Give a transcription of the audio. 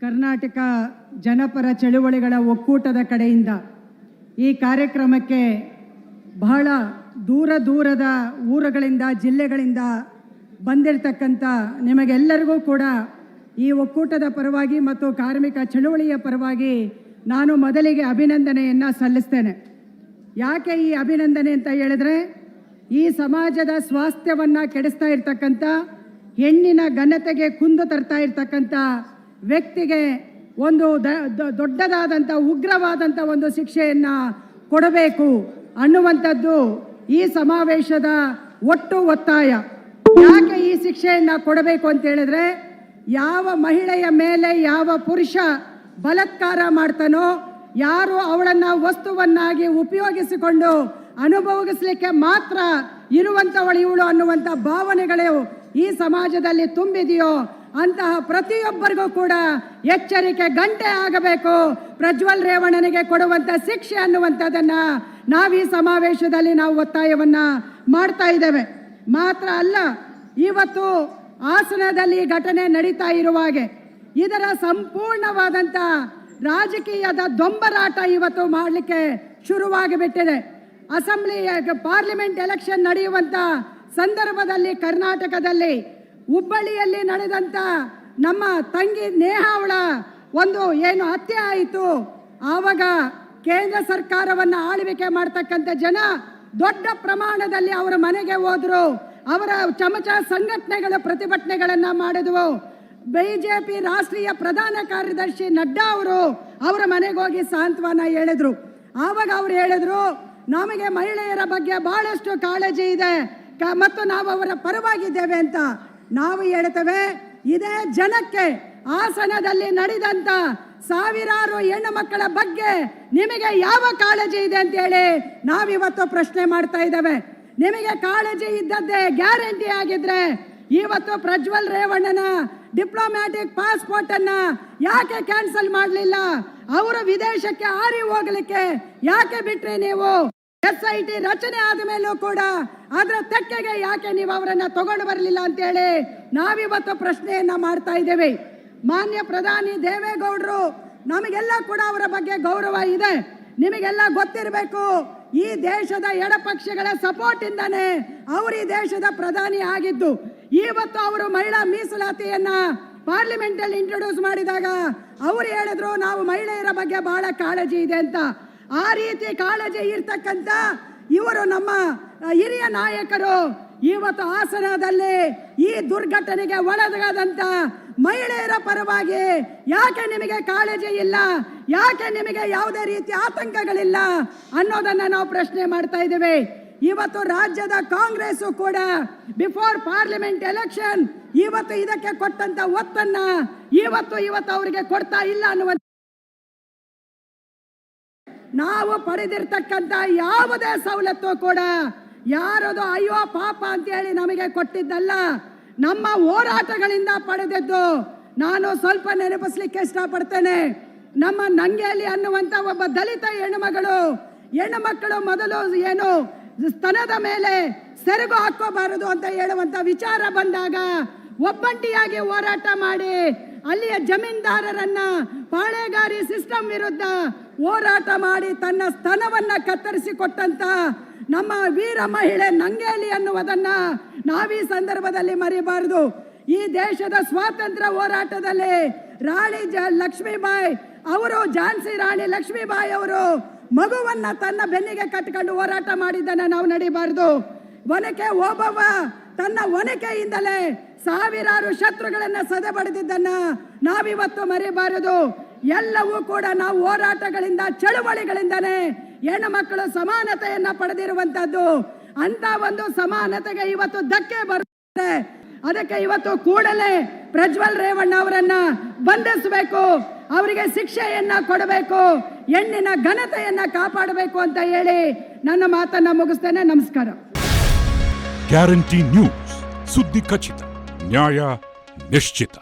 ಕರ್ನಾಟಕ ಜನಪರ ಚಳುವಳಿಗಳ ಒಕ್ಕೂಟದ ಕಡೆಯಿಂದ ಈ ಕಾರ್ಯಕ್ರಮಕ್ಕೆ ಬಹಳ ದೂರದ ಊರುಗಳಿಂದ ಜಿಲ್ಲೆಗಳಿಂದ ಬಂದಿರತಕ್ಕಂಥ ನಿಮಗೆಲ್ಲರಿಗೂ ಕೂಡ ಈ ಒಕ್ಕೂಟದ ಪರವಾಗಿ ಮತ್ತು ಕಾರ್ಮಿಕ ಚಳುವಳಿಯ ಪರವಾಗಿ ನಾನು ಮೊದಲಿಗೆ ಅಭಿನಂದನೆಯನ್ನು ಸಲ್ಲಿಸ್ತೇನೆ. ಯಾಕೆ ಈ ಅಭಿನಂದನೆ ಅಂತ ಹೇಳಿದ್ರೆ, ಈ ಸಮಾಜದ ಸ್ವಾಸ್ಥ್ಯವನ್ನು ಕೆಡಿಸ್ತಾ ಇರ್ತಕ್ಕಂಥ, ಹೆಣ್ಣಿನ ಘನತೆಗೆ ಕುಂದು ತರ್ತಾ ಇರ್ತಕ್ಕಂಥ ವ್ಯಕ್ತಿಗೆ ಒಂದು ದೊಡ್ಡದಾದಂಥ ಉಗ್ರವಾದಂಥ ಒಂದು ಶಿಕ್ಷೆಯನ್ನು ಕೊಡಬೇಕು ಅನ್ನುವಂಥದ್ದು ಈ ಸಮಾವೇಶದ ಒಟ್ಟು ಒತ್ತಾಯ. ಯಾಕೆ ಈ ಶಿಕ್ಷೆಯನ್ನು ಕೊಡಬೇಕು ಅಂತ ಹೇಳಿದ್ರೆ, ಯಾವ ಮಹಿಳೆಯ ಮೇಲೆ ಯಾವ ಪುರುಷ ಬಲಾತ್ಕಾರ ಮಾಡ್ತಾನೋ, ಯಾರು ಅವಳನ್ನು ವಸ್ತುವನ್ನಾಗಿ ಉಪಯೋಗಿಸಿಕೊಂಡು ಅನುಭವಿಸಲಿಕ್ಕೆ ಮಾತ್ರ ಇರುವಂಥವಳು ಇವಳು ಅನ್ನುವಂಥ ಭಾವನೆಗಳು ಈ ಸಮಾಜದಲ್ಲಿ ತುಂಬಿದೆಯೋ ಅಂತಹ ಪ್ರತಿಯೊಬ್ಬರಿಗೂ ಕೂಡ ಎಚ್ಚರಿಕೆ ಗಂಟೆ ಆಗಬೇಕು. ಪ್ರಜ್ವಲ್ ರೇವಣ್ಣನಿಗೆ ಕೊಡುವಂಥ ಶಿಕ್ಷೆ ಅನ್ನುವಂಥದ್ದನ್ನು ನಾವು ಈ ಸಮಾವೇಶದಲ್ಲಿ ನಾವು ಒತ್ತಾಯವನ್ನು ಮಾಡ್ತಾ ಇದ್ದೇವೆ. ಮಾತ್ರ ಅಲ್ಲ, ಇವತ್ತು ಹಾಸನದಲ್ಲಿ ಘಟನೆ ನಡೀತಾ ಇರುವಾಗೆ ಇದರ ಸಂಪೂರ್ಣವಾದಂಥ ರಾಜಕೀಯದ ದೊಂಬರಾಟ ಇವತ್ತು ಮಾಡಲಿಕ್ಕೆ ಶುರುವಾಗಿಬಿಟ್ಟಿದೆ. ಅಸೆಂಬ್ಲಿ ಪಾರ್ಲಿಮೆಂಟ್ ಎಲೆಕ್ಷನ್ ನಡೆಯುವಂಥ ಸಂದರ್ಭದಲ್ಲಿ ಕರ್ನಾಟಕದಲ್ಲಿ ಹುಬ್ಬಳ್ಳಿಯಲ್ಲಿ ನಡೆದಂಥ ನಮ್ಮ ತಂಗಿ ನೇಹಾ ಅವಳ ಒಂದು ಏನು ಹತ್ಯೆ ಆಯಿತು, ಆವಾಗ ಕೇಂದ್ರ ಸರ್ಕಾರವನ್ನು ಆಳ್ವಿಕೆ ಮಾಡ್ತಕ್ಕಂಥ ಜನ ದೊಡ್ಡ ಪ್ರಮಾಣದಲ್ಲಿ ಅವರ ಮನೆಗೆ ಹೋದ್ರು. ಅವರ ಚಮಚ ಸಂಘಟನೆಗಳ ಪ್ರತಿಭಟನೆಗಳನ್ನು ಮಾಡಿದ್ವು. ಬಿಜೆಪಿ ರಾಷ್ಟ್ರೀಯ ಪ್ರಧಾನ ಕಾರ್ಯದರ್ಶಿ ನಡ್ಡಾ ಅವರು ಅವರ ಮನೆಗೆ ಹೋಗಿ ಸಾಂತ್ವನ ಹೇಳಿದ್ರು. ಆವಾಗ ಅವರು ಹೇಳಿದ್ರು, ನಮಗೆ ಮಹಿಳೆಯರ ಬಗ್ಗೆ ಬಹಳಷ್ಟು ಕಾಳಜಿ ಇದೆ ಮತ್ತು ನಾವು ಅವರ ಪರವಾಗಿದ್ದೇವೆ ಅಂತ. ನಾವು ಹೇಳ್ತೇವೆ, ಇದೇ ಜನಕ್ಕೆ ಹಾಸನದಲ್ಲಿ ನಡೆದಂತ ಸಾವಿರಾರು ಹೆಣ್ಣು ಮಕ್ಕಳ ಬಗ್ಗೆ ನಿಮಗೆ ಯಾವ ಕಾಳಜಿ ಇದೆ ಅಂತ ಹೇಳಿ ನಾವಿವತ್ತು ಪ್ರಶ್ನೆ ಮಾಡ್ತಾ ಇದ್ದೇವೆ. ನಿಮಗೆ ಕಾಳಜಿ ಇದ್ದದ್ದೇ ಗ್ಯಾರಂಟಿ ಆಗಿದ್ರೆ ಇವತ್ತು ಪ್ರಜ್ವಲ್ ರೇವಣ್ಣನ ಡಿಪ್ಲೊಮ್ಯಾಟಿಕ್ ಪಾಸ್ಪೋರ್ಟ್ ಅನ್ನ ಯಾಕೆ ಕ್ಯಾನ್ಸಲ್ ಮಾಡಲಿಲ್ಲ? ಅವರು ವಿದೇಶಕ್ಕೆ ಹಾರಿ ಹೋಗಲಿಕ್ಕೆ ಯಾಕೆ ಬಿಟ್ರಿ ನೀವು? SIT ರಚನೆ ಆದ ಮೇಲೂ ಕೂಡ ಅದರ ತೆಕ್ಕೆಗೆ ಯಾಕೆ ನೀವು ಅವರನ್ನ ತಗೊಂಡು ಬರಲಿಲ್ಲ ಅಂತ ಹೇಳಿ ನಾವಿವತ್ತು ಪ್ರಶ್ನೆಯನ್ನ ಮಾಡ್ತಾ ಇದ್ದೇವೆ. ಮಾನ್ಯ ಪ್ರಧಾನಿ ದೇವೇಗೌಡರು, ನಮಗೆಲ್ಲ ಕೂಡ ಅವರ ಬಗ್ಗೆ ಗೌರವ ಇದೆ. ನಿಮಗೆಲ್ಲ ಗೊತ್ತಿರಬೇಕು, ಈ ದೇಶದ ಎಡಪಕ್ಷಗಳ ಸಪೋರ್ಟ್ ಇಂದಾನೆ ಅವರು ಈ ದೇಶದ ಪ್ರಧಾನಿ ಆಗಿದ್ದು. ಇವತ್ತು ಅವರು ಮಹಿಳಾ ಮೀಸಲಾತಿಯನ್ನ ಪಾರ್ಲಿಮೆಂಟ್ ಅಲ್ಲಿ ಇಂಟ್ರೊಡ್ಯೂಸ್ ಮಾಡಿದಾಗ ಅವರು ಹೇಳಿದ್ರು, ನಾವು ಮಹಿಳೆಯರ ಬಗ್ಗೆ ಬಹಳ ಕಾಳಜಿ ಇದೆ ಅಂತ. ಆ ರೀತಿ ಕಾಳಜಿ ಇರ್ತಕ್ಕಂಥ ಇವರು ನಮ್ಮ ಹಿರಿಯ ನಾಯಕರು ಇವತ್ತು ಹಾಸನದಲ್ಲಿ ಈ ದುರ್ಘಟನೆಗೆ ಒಳಗಾದಂತ ಮಹಿಳೆಯರ ಪರವಾಗಿ ಯಾಕೆ ನಿಮಗೆ ಕಾಳಜಿ ಇಲ್ಲ? ಯಾಕೆ ನಿಮಗೆ ಯಾವುದೇ ರೀತಿಯ ಆತಂಕಗಳಿಲ್ಲ ಅನ್ನೋದನ್ನ ನಾವು ಪ್ರಶ್ನೆ ಮಾಡ್ತಾ ಇದ್ದೇವೆ. ಇವತ್ತು ರಾಜ್ಯದ ಕಾಂಗ್ರೆಸ್ ಕೂಡ ಬಿಫೋರ್ ಪಾರ್ಲಿಮೆಂಟ್ ಎಲೆಕ್ಷನ್ ಇವತ್ತು ಇದಕ್ಕೆ ಕೊಟ್ಟಂತ ಒತ್ತನ್ನ ಇವತ್ತು ಅವರಿಗೆ ಕೊಡ್ತಾ ಇಲ್ಲ ಅನ್ನುವ ನಾವು ಪಡೆದಿರ್ತಕ್ಕಂಥ ಯಾವುದೇ ಸವಲತ್ತು ಕೂಡ ಯಾರದು ಅಯ್ಯೋ ಪಾಪ ಅಂತ ಹೇಳಿ ನಮಗೆ ಕೊಟ್ಟಿದ್ದಲ್ಲ, ನಮ್ಮ ಹೋರಾಟಗಳಿಂದ ಪಡೆದದ್ದು. ನಾನು ಸ್ವಲ್ಪ ನೆನಪಿಸ್ಲಿಕ್ಕೆ ಇಷ್ಟಪಡ್ತೇನೆ. ನಮ್ಮ ನಂಗೇಲಿ ಅನ್ನುವಂಥ ಒಬ್ಬ ದಲಿತ ಹೆಣ್ಣುಮಕ್ಕಳು ಮೊದಲು ಏನು ಸ್ತನದ ಮೇಲೆ ಸೆರಗು ಹಾಕೋಬಾರದು ಅಂತ ಹೇಳುವಂತ ವಿಚಾರ ಬಂದಾಗ ಒಬ್ಬಂಟಿಯಾಗಿ ಹೋರಾಟ ಮಾಡಿ ಅಲ್ಲಿಯ ಜಮೀನ್ದಾರರನ್ನ ಪಾಳೆಗಾರಿ ಸಿಸ್ಟಮ್ ವಿರುದ್ಧ ಹೋರಾಟ ಮಾಡಿ ತನ್ನ ಸ್ತನವನ್ನ ಕತ್ತರಿಸಿಕೊಟ್ಟಂತ ನಮ್ಮ ವೀರ ಮಹಿಳೆ ನಂಗೇಲಿ ಅನ್ನುವುದನ್ನ ನಾವೀ ಸಂದರ್ಭದಲ್ಲಿ ಮರೆಯಬಾರದು. ಈ ದೇಶದ ಸ್ವಾತಂತ್ರ್ಯ ಹೋರಾಟದಲ್ಲಿ ರಾಣಿ ಲಕ್ಷ್ಮೀಬಾಯಿ ಅವರು, ಝಾನ್ಸಿ ರಾಣಿ ಲಕ್ಷ್ಮೀಬಾಯಿ ಅವರು ಮಗುವನ್ನ ತನ್ನ ಬೆನ್ನಿಗೆ ಕಟ್ಟಿಕೊಂಡು ಹೋರಾಟ ಮಾಡಿದ್ದನ್ನ ನಾವು ನಡಿಬಾರದು. ಒನಕೆ ಓಬವ್ವ ತನ್ನ ಒನಕೆಯಿಂದಲೇ ಸಾವಿರಾರು ಶತ್ರುಗಳನ್ನ ಸದೆಬಡಿದಿದ್ದನ್ನ ನಾವಿವತ್ತು ಮರೆಯಬಾರದು. ಎಲ್ಲವೂ ಕೂಡ ನಾವು ಹೋರಾಟಗಳಿಂದ, ಚಳುವಳಿಗಳಿಂದನೇ ಹೆಣ್ಣು ಮಕ್ಕಳು ಸಮಾನತೆಯನ್ನ ಪಡೆದಿರುವಂತದ್ದು. ಅಂತ ಒಂದು ಸಮಾನತೆಗೆ ಇವತ್ತು ಧಕ್ಕೆ ಬರುತ್ತೆ. ಅದಕ್ಕೆ ಇವತ್ತು ಕೂಡಲೇ ಪ್ರಜ್ವಲ್ ರೇವಣ್ಣ ಅವರನ್ನ ಬಂಧಿಸಬೇಕು, ಅವರಿಗೆ ಶಿಕ್ಷೆಯನ್ನ ಕೊಡಬೇಕು, ಹೆಣ್ಣಿನ ಘನತೆಯನ್ನ ಕಾಪಾಡಬೇಕು ಅಂತ ಹೇಳಿ ನನ್ನ ಮಾತನ್ನ ಮುಗಿಸ್ತೇನೆ. ನಮಸ್ಕಾರ. ಗ್ಯಾರಂಟಿ ನ್ಯೂಸ್, ಸುದ್ದಿ ಖಚಿತ, ನ್ಯಾಯ ನಿಶ್ಚಿತ.